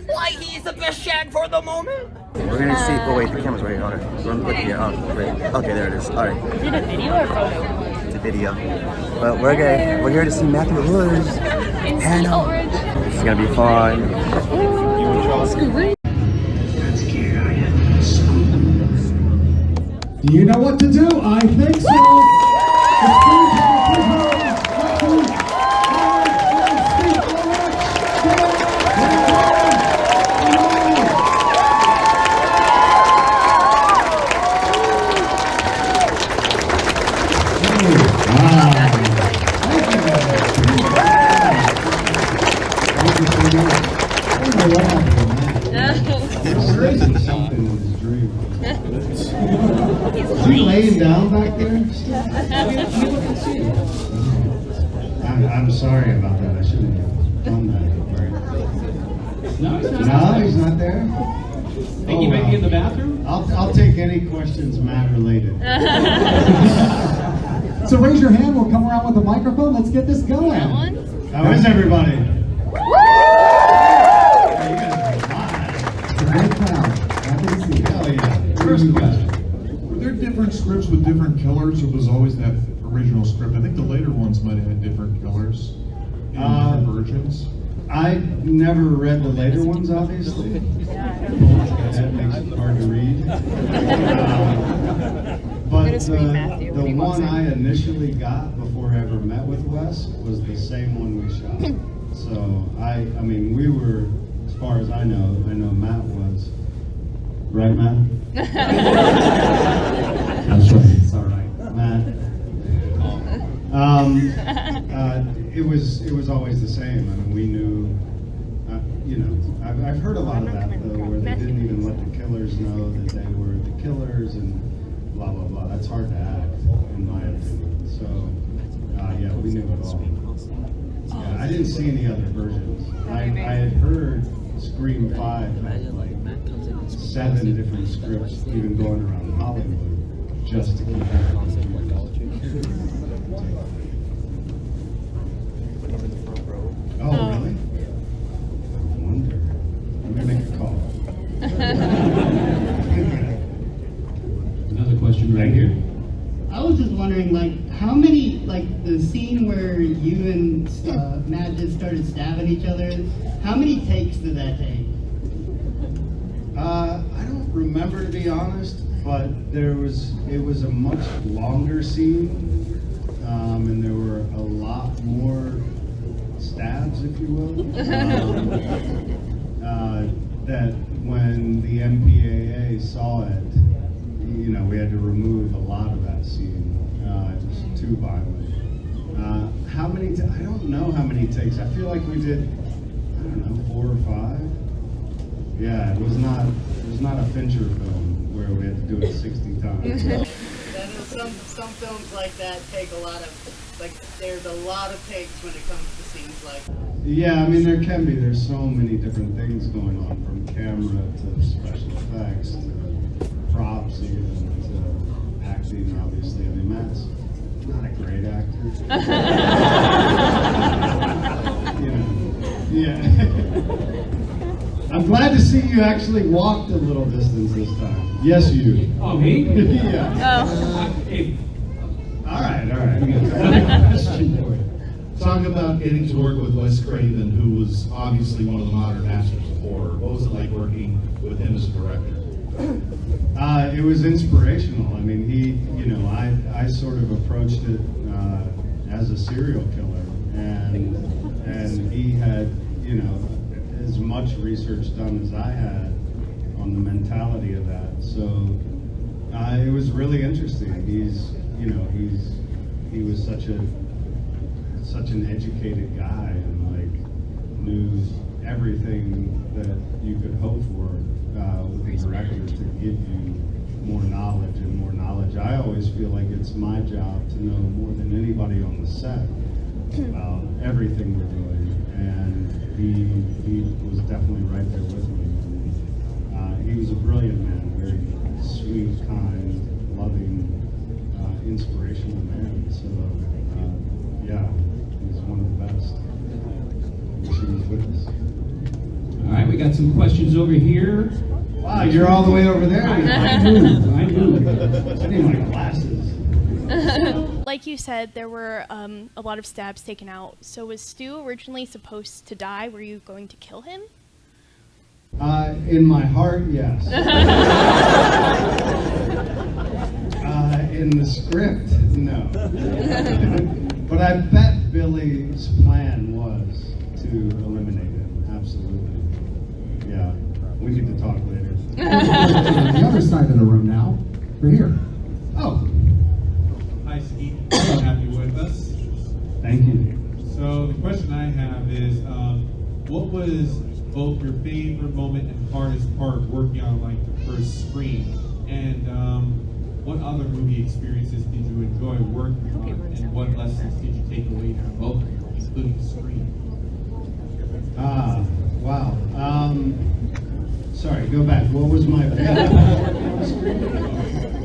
why he's the best Shag for the moment. We're gonna see. Oh wait, the camera's right here. Hold on. We're look here. Oh, wait. Okay, there it is. All right. Is it a video or photo? It's a video. But we're good. We're here to see Matthew Lillard. And Ulrich. It's gonna be fun. Do you know what to do? I think so. Is he laying down back there? I'm sorry about that. I shouldn't have done that. No, He's not there. Think he might be in the bathroom? I'll take any questions Matt related. So raise your hand. We'll come around with the microphone. Let's get this going. That one? How is everybody? It's a great crowd. Happy to see you. Hell yeah. First question. Were there different scripts with different killers, or was always that original script? I think the later ones might have had different killers in different versions. I never read the later ones, obviously. That makes it hard to read. But the one I initially got before I ever met with Wes was the same one we shot. So I mean, we were, as far as I know Matt was. Right, Matt? That's right. It's all right, Matt. It was always the same. I mean, we knew. You know, I've heard a lot of that though, where they didn't even let the killers know that they were the killers and blah blah blah. That's hard to act, in my opinion. So, yeah, we knew it all. Yeah, I didn't see any other versions. I had heard Scream 5 had like 7 different scripts, even going around Hollywood, just to keep that. Oh, really? I wonder. I'm gonna make a call. Another question right here. I was just wondering, like, how many, like, the scene where you and Matt just started stabbing each other, how many takes did that take? I don't remember, to be honest, but it was a much longer scene, and there were a lot more stabs, if you will. That when the MPAA saw it, you know, we had to remove a lot of that scene. It was too violent. How many? I don't know how many takes. I feel like we did, I don't know, 4 or 5. Yeah, it was not a Fincher film where we had to do it 60 times. Some films like that take a lot of, like, there's a lot of takes when it comes to scenes like that. Yeah, I mean, there's so many different things going on, from camera to special effects to props, even to acting, obviously. I mean, Matt's not a great actor. You know, yeah. I'm glad to see you actually walked a little distance this time. Yes, you. Oh, me? Yeah. Hey, All right. Question for you. Talk about getting to work with Wes Craven, who was obviously one of the modern masters of horror. What was it like working with him as a director? It was inspirational. I mean, I sort of approached it as a serial killer, and he had, you know, as much research done as I had on the mentality of that. So it was really interesting. He was such an educated guy, and like knew everything that you could hope for with a director to give you more knowledge and more knowledge. I always feel like it's my job to know more than anybody on the set about everything we're doing, and he was definitely right there with me. He was a brilliant man, very sweet, kind, loving, inspirational man. So yeah, he was one of the best. Wish he was with us. all right, we got some questions over here. Wow, you're all the way over there. I moved. I need my glasses. Like you said, there were a lot of stabs taken out. So was Stu originally supposed to die? Were you going to kill him? In my heart, yes. In the script, no. But I bet Billy's plan was to eliminate him. Absolutely. Yeah. We need to talk later. On the other side of the room now. We're here. Oh, Hi, Skeet. So happy with us. thank you. So the question I have is, what was both your favorite moment and hardest part working on like the first screen? And what other movie experiences did you enjoy working on? And what lessons did you take away from both, including the screen? Wow. Sorry, go back. What was my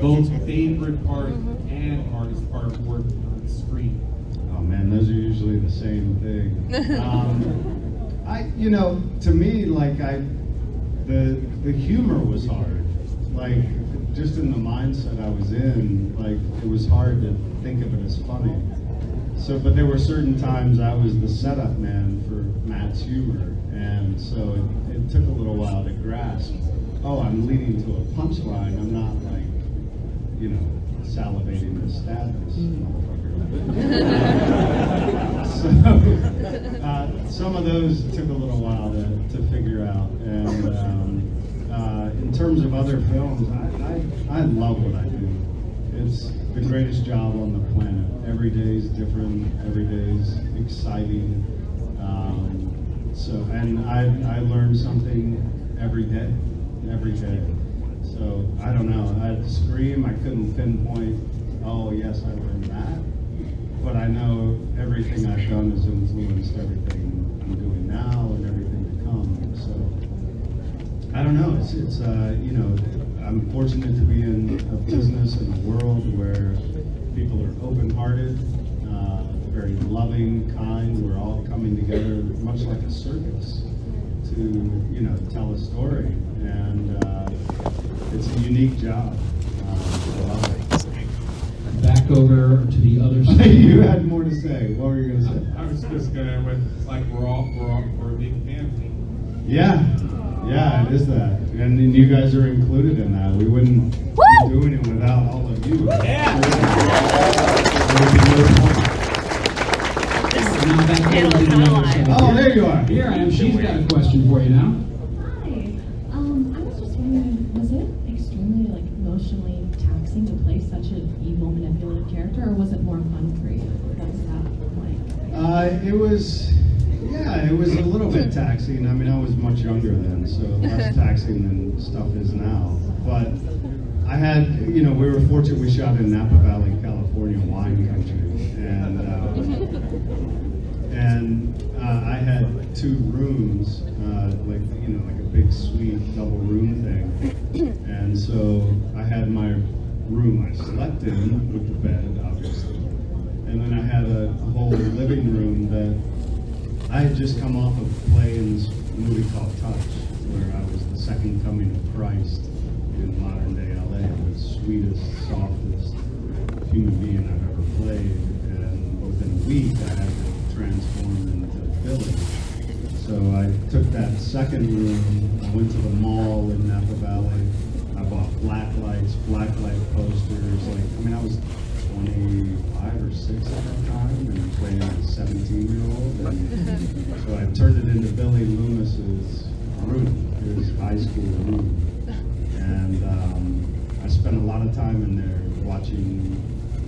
Both favorite part and hardest part working on the screen. Oh man, those are usually the same thing. To me, like the humor was hard. Like just in the mindset I was in, like it was hard to think of it as funny. So, but there were certain times I was the setup man for Matt's humor, and so it took a little while to grasp. Oh, I'm leading to a punchline. I'm not like, salivating to stab this motherfucker. Some of those took a little while to figure out. And in terms of other films, I love what I do. It's the greatest job on the planet. Every day is different. Every day is exciting. And I learn something every day. Every day. So I don't know. At the Scream, I couldn't pinpoint. Oh yes, I learned that. But I know everything I've done has influenced everything I'm doing now and everything to come. So I don't know. It's I'm fortunate to be in a business and a world where people are open-hearted, very loving, kind. We're all coming together, much like a circus, to tell a story, and it's a unique job. I love it. Back over to the other side. You had more to say. What were you going to say? I was just gonna we're a big family. Yeah, it is that, and you guys are included in that. We wouldn't be doing it without all of you. Yeah. Now back over to the other side. Oh, there you are. Here I am. She's got a question for you now. Hi. I was just wondering, was it extremely emotionally taxing to play such an evil, manipulative character, or was it more fun for you? What was that like? It was a little bit taxing. I mean, I was much younger then, so less taxing than stuff is now. But I had, we were fortunate. We shot in Napa Valley, California, wine country, and I had 2 rooms, like a big suite double room thing, and so I had my room I slept in with the bed, obviously, and then I had a whole living room that I had just come off of playing this movie called Touch, where I was the second coming of Christ in modern day LA, the sweetest, softest human being I've ever played, and within a week I had to transform into Billy. So I took that second room, I went to the mall in Napa Valley, I bought black light posters, I was 25 or 6 at that time, and playing a 17-year-old, and so I turned it into Billy Loomis's room, his high school room, and I spent a lot of time in there watching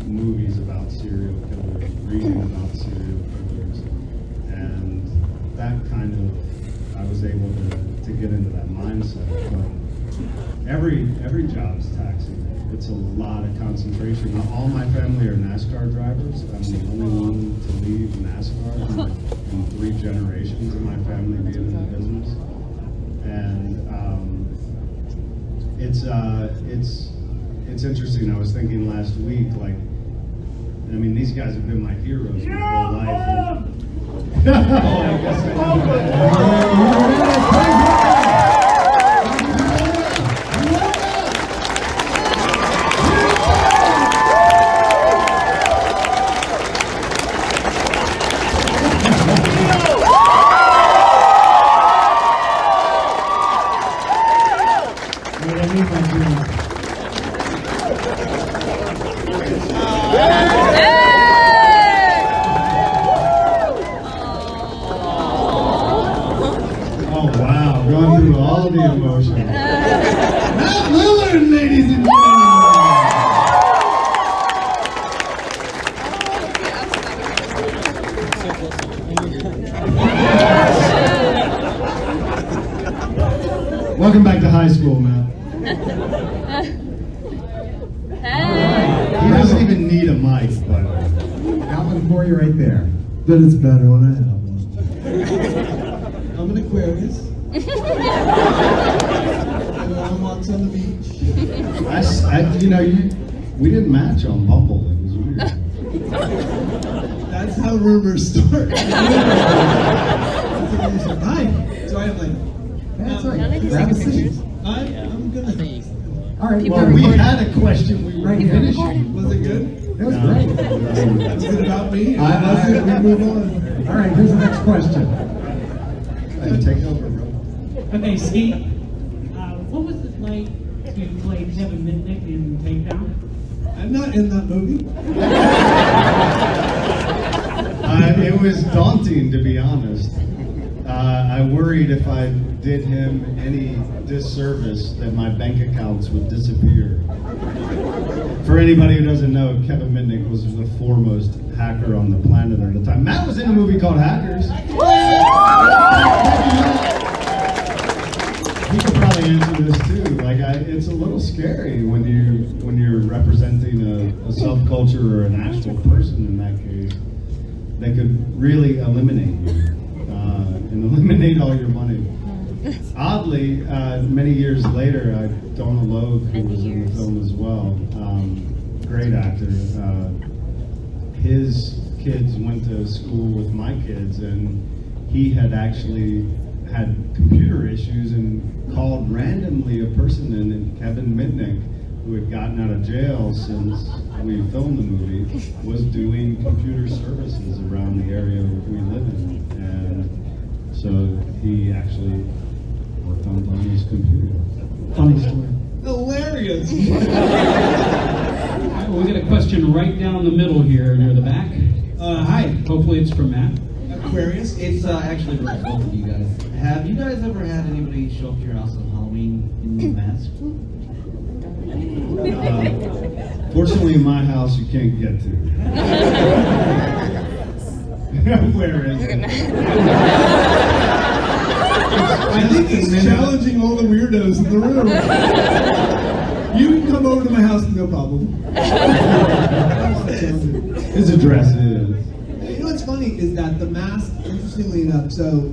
movies about serial killers, reading about serial killers, and that kind of, I was able to get into that mindset. But every job is taxing. It's a lot of concentration. All my family are NASCAR drivers. I'm the only one to leave NASCAR in 3 generations of my family being in the business. And it's interesting. I was thinking last week, these guys have been my heroes my whole life. And, I guess I Oh wow, going through all the emotions. Matt Lillard, ladies and gentlemen. Welcome back to high school, Matt. He doesn't even need a mic, by the way. Got one for you right there. But it's better when I have one. I'm an Aquarius. And I walked on the beach. We didn't match on Bumble. It was weird. That's how rumors start. Hi. So I'm like, That's right. None of you Grab a take seat. pictures. I'm gonna. All right. Well, we had a question we were Right here. finishing. Was it good? That was great. Was it about me? We move on. All right, here's the next question. Take over, bro. Okay, Skeet, what was it like to play Kevin Mitnick in Takedown? I'm not in that movie. It was daunting, to be honest. I worried if I did him any disservice that my bank accounts would disappear. For anybody who doesn't know, Kevin Mitnick was the foremost hacker on the planet at the time. Matt was in a movie called Hackers. He could probably answer this too. It's a little scary when you're representing a subculture or an actual person in that case that could really eliminate you and eliminate all your money. Oddly, many years later, Donald Logue, who was in the film as well, great actor. His kids went to school with my kids, and he had actually had computer issues and called randomly a person in Kevin Mitnick, who had gotten out of jail since we filmed the movie, was doing computer services around the area we live in. And so he actually worked on his computer. Funny story. Hilarious. We got a question right down the middle here near the back. Hi. Hopefully it's from Matt. Aquarius. It's actually for both of you guys. Have you guys ever had anybody show up to your house on Halloween in a mask? Fortunately, in my house, you can't get to. Where is it? I think he's challenging all the weirdos in the room. You can come over to my house, no problem. His address is. You know what's funny is that the mask, interestingly enough, so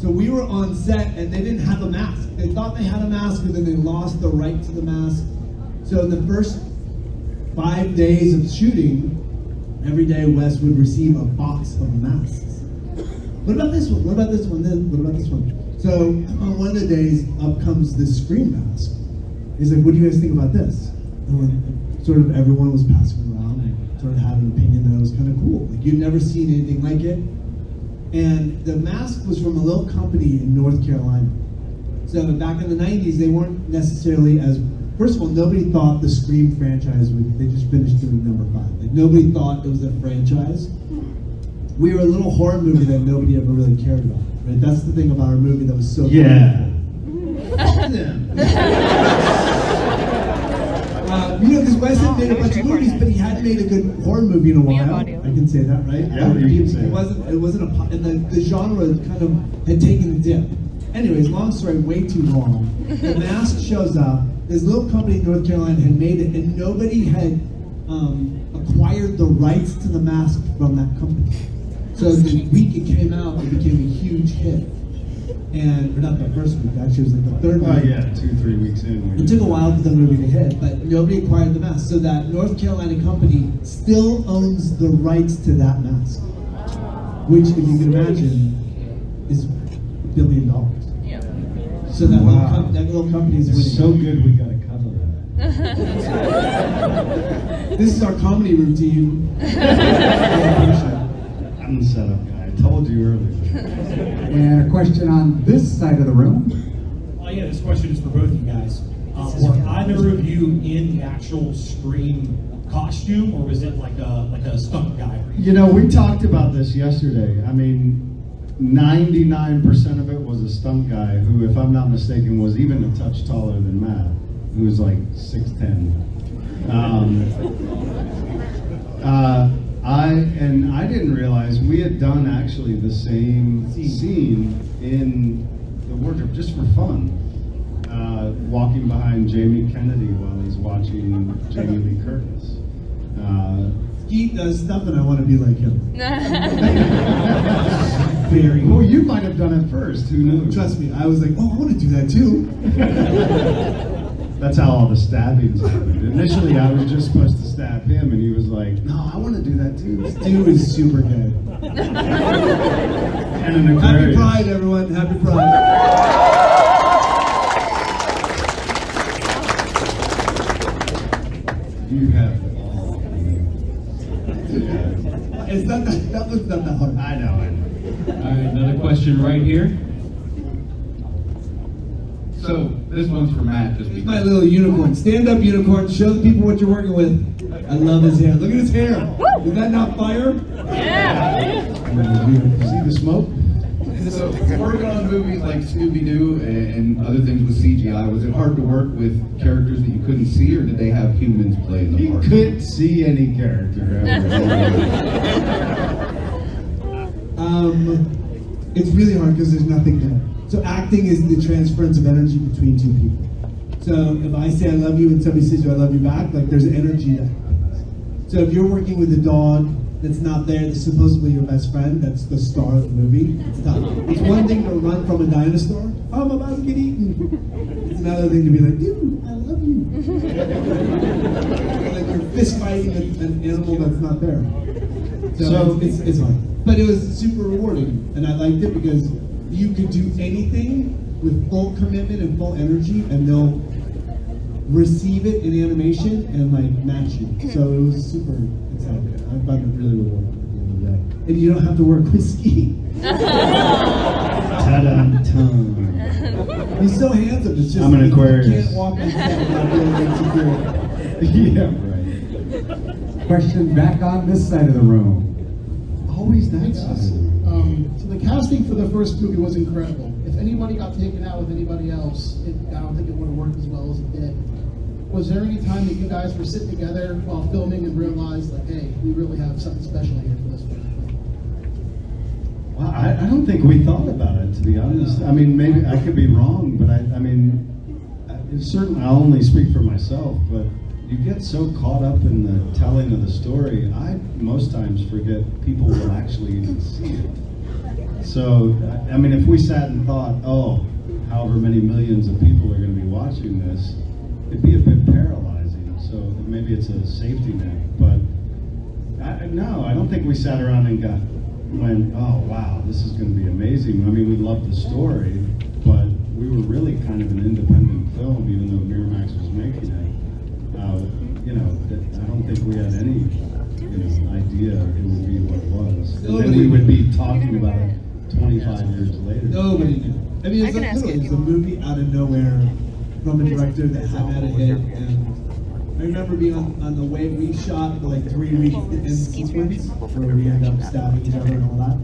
we were on set and they didn't have a mask. They thought they had a mask, but then they lost the right to the mask. So in the first 5 days of shooting, every day Wes would receive a box of masks. What about this one? What about this one? Then what about this one? So on one of the days, up comes this Scream mask. He's like, "What do you guys think about this?" And sort of everyone was passing around and sort of had an opinion that it was kind of cool. Like you'd never seen anything like it. And the mask was from a little company in North Carolina. So back in the 90s, they weren't necessarily as, first of all, nobody thought the Scream franchise they just finished doing number 5. Like nobody thought it was a franchise. We were a little horror movie that nobody ever really cared about. Right? That's the thing about our movie that was so Yeah. because Wes had made a bunch of movies, but he hadn't made a good horror movie in a while. I can say that, right? Yeah, you can say it. It wasn't and the genre kind of had taken a dip. Anyways, long story, way too long. The mask shows up. This little company in North Carolina had made it, and nobody had acquired the rights to the mask from that company. So the week it came out, it became a huge hit. And, or not the first week, actually, it was like the third week. Oh yeah, 2-3 weeks in. It took a while for the movie to hit, but nobody acquired the mask. So that North Carolina company still owns the rights to that mask. Which, if you can imagine, is $1 billion. Yeah. So that, that little company is winning. It's so good we gotta cover that. This is our comedy routine. I'm the setup guy. I told you earlier. And a question on this side of the room. Oh yeah, this question is for both of you guys. Were either of you in the actual Scream costume, or was it like a stunt guy? You know, we talked about this yesterday. I mean, 99% of it was a stunt guy who, if I'm not mistaken, was even a touch taller than Matt, who was like 6'10". I didn't realize we had done actually the same scene in the wardrobe just for fun. Walking behind Jamie Kennedy while he's watching Jamie Lee Curtis. Skeet does stuff and I want to be like him. Very. Well, you might have done it first. Who knows? Trust me, I was like, oh, I want to do that too. That's how all the stabbings happened. Initially, I was just supposed to stab him, and he was like, "No, I want to do that too." Stu is super good. And an Aquarius. Happy Pride, everyone! Happy Pride. You have. It's not that was not that hard. I know. All right, another question right here. So this one's for Matt. Just Here's my little unicorn. Stand up, unicorn. Show the people what you're working with. I love his hair. Look at his hair. Is that not fire? Yeah. See the smoke? So working on movies like Scooby-Doo and other things with CGI, was it hard to work with characters that you couldn't see, or did they have humans play in the part? You couldn't see any character ever. It's really hard because there's nothing there. So acting is the transference of energy between two people. So if I say I love you and somebody says I love you back, like there's energy that happens. So if you're working with a dog that's not there, that's supposedly your best friend, that's the star of the movie, it's tough. It's one thing to run from a dinosaur, oh, I'm about to get eaten. It's another thing to be like, dude, I love you. Like you're fist fighting an animal that's not there. So it's hard. But it was super rewarding, and I liked it because you could do anything with full commitment and full energy, and they'll receive it in animation and like match you. So it was super exciting. I found it really rewarding at the end of the day. And you don't have to work with Skeet. He's so handsome. It's just I'm an Aquarius. You can't walk on set without feeling insecure. Yeah, right. Question back on this side of the room. Always that side. So the casting for the first movie was incredible. If anybody got taken out with anybody else, I don't think it would have worked as well as it did. Was there any time that you guys were sitting together while filming and realized, like, hey, we really have something special here for this one? Well, I don't think we thought about it, to be honest. I mean, maybe I could be wrong, but I mean, certainly I'll only speak for myself, but you get so caught up in the telling of the story, I most times forget people will actually even see it. So, I mean, if we sat and thought, oh, however many millions of people are going to be watching this, it'd be a bit paralyzing. So maybe it's a safety net. But no, I don't think we sat around and went, oh, wow, this is going to be amazing. I mean, we loved the story, but we were really kind of an independent film, even though Miramax was making it. You know, I don't think we had any, idea it would be what it was. And then we would be talking about it 25 years later. Nobody knew. I mean, it's a movie out of nowhere from a director that had a hit. And I remember being on the way we shot for like 3 weeks in sequence, where we ended up stabbing each other and all that.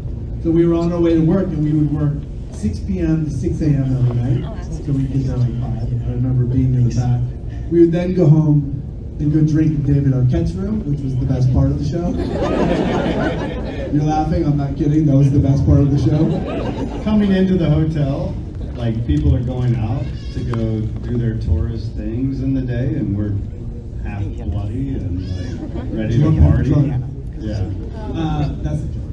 So we were on our way to work, and we would work 6 p.m. to 6 a.m. every night. So we could go like 5. I remember being in the back. We would then go home and go drink in David Arquette's room, which was the best part of the show. You're laughing, I'm not kidding, that was the best part of the show. Coming into the hotel, like people are going out to go do their tourist things in the day, and we're half bloody and like ready to party. Yeah. That's a joke.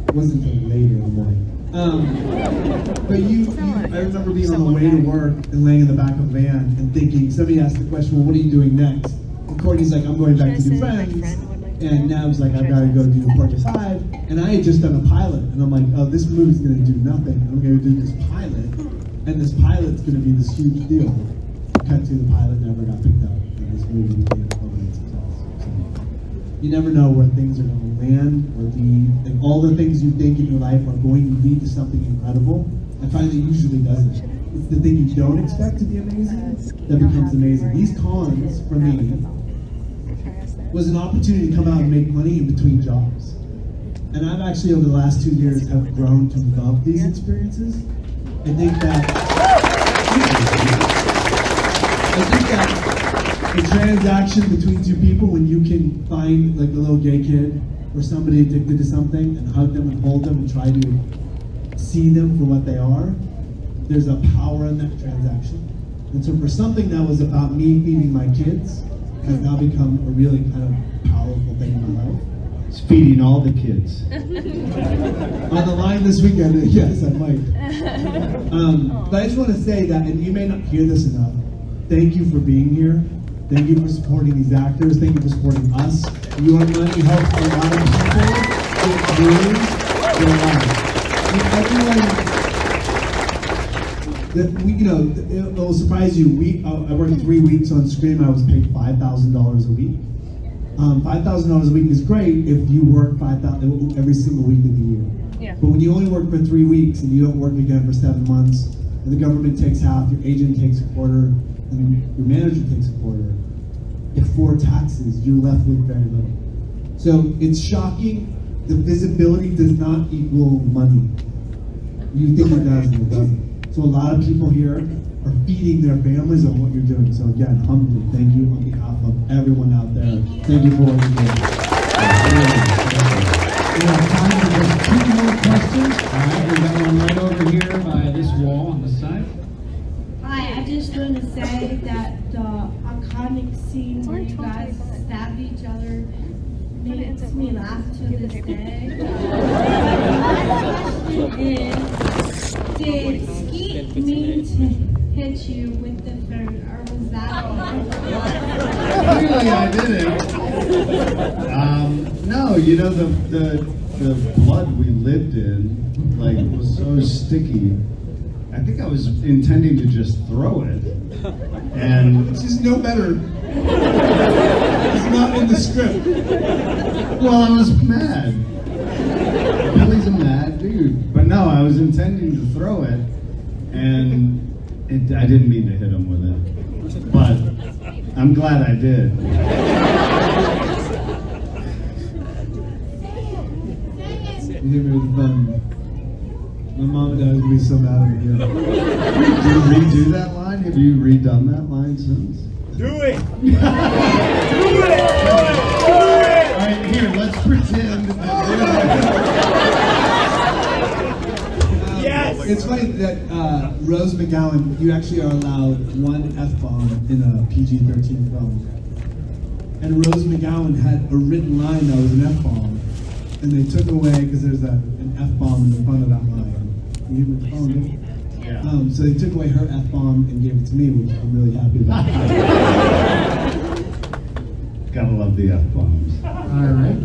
It wasn't until later in the morning. But I remember being on the way to work and laying in the back of a van and thinking, somebody asked the question, well, what are you doing next? And Courtney's like, I'm going back to do Friends. And Nav's like, I've got to go do Porky 5. And I had just done a pilot. And I'm like, oh, this movie's going to do nothing. I'm going to do this pilot. And this pilot's going to be this huge deal. Cut to the pilot, never got picked up. And this movie became a permanent success. So, you never know where things are going to land or lead. And all the things you think in your life are going to lead to something incredible. I find it usually doesn't. It's the thing you don't expect to be amazing that becomes amazing. These cons, for me, was an opportunity to come out and make money in between jobs. And I've actually, over the last 2 years, have grown to love these experiences. I think that the transaction between two people, when you can find like a little gay kid or somebody addicted to something and hug them and hold them and try to see them for what they are, there's a power in that transaction. And so for something that was about me feeding my kids has now become a really kind of powerful thing in my life. It's feeding all the kids. On the line this weekend, yes, I might. But I just want to say that, and you may not hear this enough, thank you for being here. Thank you for supporting these actors. Thank you for supporting us. Your money helps a lot of people get through their lives. It will surprise you. I worked 3 weeks on Scream. I was paid $5,000 a week. $5,000 a week is great if you work 5,000 every single week of the year. Yeah. But when you only work for 3 weeks and you don't work again for 7 months, and the government takes half, your agent takes a quarter, and your manager takes a quarter, before taxes, you're left with very little. So it's shocking. The visibility does not equal money. You think it does, and it doesn't. So a lot of people here are feeding their families on what you're doing. So again, humbly, thank you on behalf of everyone out there. Thank you for what you're doing. We have time for just 2 more questions. All right, we got one right over here by this wall on the side. Hi, I just want to say that the iconic scene where you guys stab each other makes me laugh to this day. My question is, did Skeet mean to hit you with the phone, or was that Really, I didn't. No, you know, the blood we lived in, like, was so sticky. I think I was intending to just throw it. And it's just no better. It's not in the script. Well, I was mad. Billy's a mad dude. But no, I was intending to throw it, and I didn't mean to hit him with it. But I'm glad I did. You hit me with the phone. My mom and dad would be so mad at me. Did you redo that line? Have you redone that line since? Do it! Do it! All right, here, let's pretend that Yes! It's funny that Rose McGowan, you actually are allowed 1 F-bomb in a PG-13 film. And Rose McGowan had a written line that was an F-bomb. And they took away, because there's an F-bomb in the front of that line. You hear the phone, yeah. So they took away her F-bomb and gave it to me, which I'm really happy about. Gotta love the F-bombs. All right.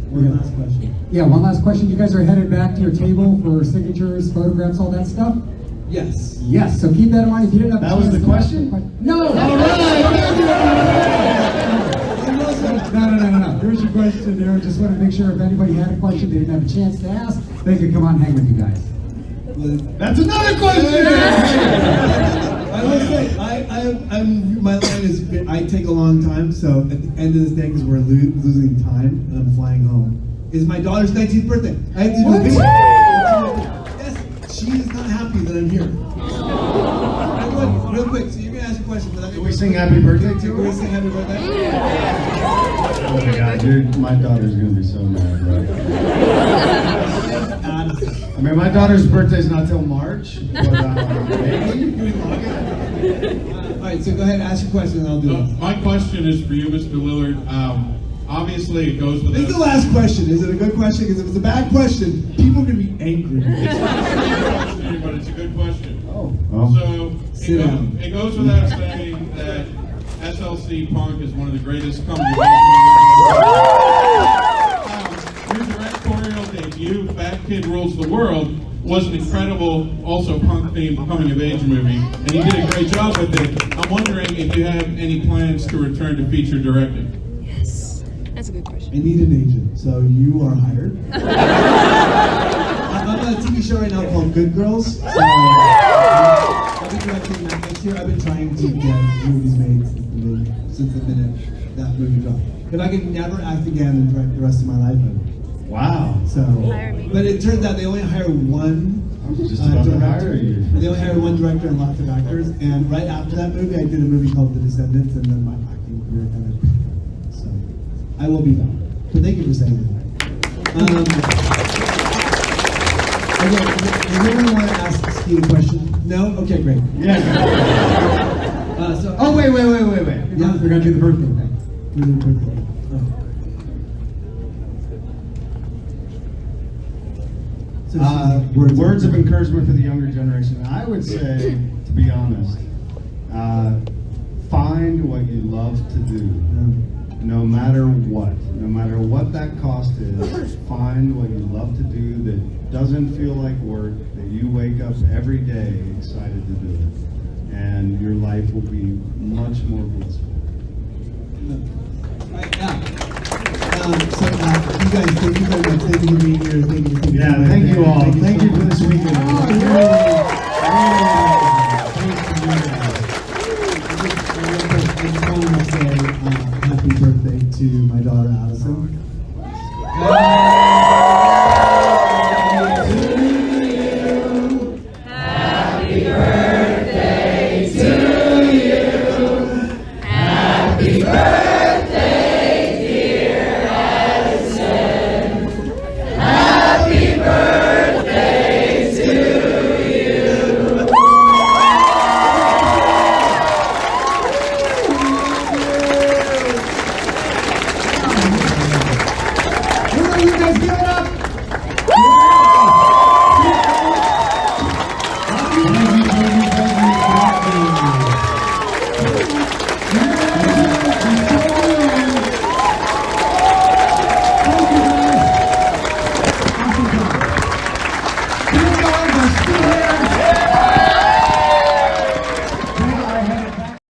One last question. Yeah, one last question. You guys are headed back to your table for signatures, photographs, all that stuff? Yes. Yes, so keep that in mind. If you didn't have a That was chance the to question? ask No! All No. Here's your question there. Just want to make sure if anybody had a question they didn't have a chance to ask, they could come on and hang with you guys. That's another question! I will say, my line is, I take a long time, so at the end of this day, because we're losing time, and I'm flying home, is my daughter's 19th birthday. I have to do a video. Yes, she is not happy that I'm here. Everyone, real quick, so you're going to ask a question, but Can we sing happy birthday to Can we her? sing happy birthday? Oh my God, my daughter's gonna be so mad, right? I mean, my daughter's birthday's not till March, but maybe. Alright, so go ahead and ask your question and I'll do it. My question is for you, Mr. Lillard. Obviously, it goes with This is the last question. Is it a good question? Because if it's a bad question, people are going to be angry. But it's a good question. Oh. So, it goes without saying that SLC Punk is one of the greatest coming of age movies. Your directorial debut, Fat Kid Rules the World, was an incredible, also punk-themed coming-of-age movie, and you did a great job with it. I'm wondering if you have any plans to return to feature directing. Yes, that's a good question. I need an agent, so you are hired. I'm on a TV show right now called Good Girls. So I'll be directing that next year. I've been trying to get movies made since the minute that movie dropped. If I could never act again and direct the rest of my life, Wow. So, but it turns out they only hire one just about to hire director. you. They only hire one director and lots of actors. And right after that movie, I did a movie called The Descendants, and then my acting career kind of. So, I will be back. But thank you for saying that. Okay, does anyone want to ask Skeet a question? No? Okay, great. Yeah. Oh, wait. Yeah, We're going to do the birthday thing. Words of encouragement for the younger generation. I would say, to be honest, find what you love to do, no matter what that cost is. Find what you love to do that doesn't feel like work, that you wake up every day excited to do it, and your life will be much more blissful. So, you guys, thank you very much. Thank you for being here. Thank you. Yeah, thank you all. Thank you.